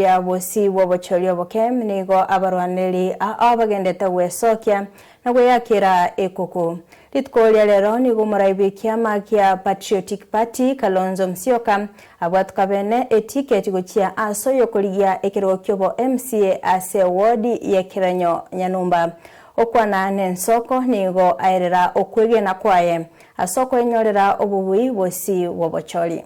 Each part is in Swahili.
ya Bw'Obochori Oboke nigo abarwaniri abagendete gwecokia na gweyakira ikuku ritkoria rero nigo muraibikia makia Patriotic Party Kalonzo Musyoka abwatuka bene eticket guchia aso yokoligia ekiro kyobo MCA ase ward ya Kirenyo Nyanumba okwana nensoko nigo aerera okwegena kwaye asoko enyorera obubui Bw'Obochori.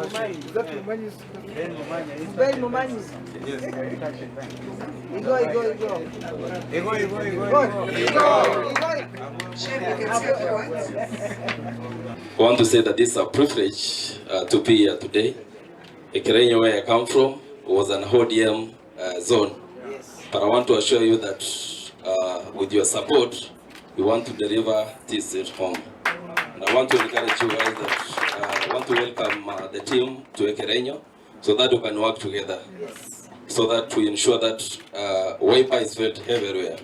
I want to say that this is a privilege to be here today. Kirenyo, where I come from, was an ODM zone. But I want to assure you that with your support, we want to deliver this at home. And I want to encourage you guys that I want to welcome the team to Kirenyo so that we can work together. So that we ensure that wiper is felt everywhere.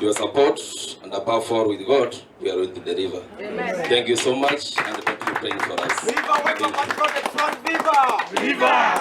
Your support and above all with God, we are going to deliver. Amen. Thank you so much and continue praying for us. Viva! Viva! Viva!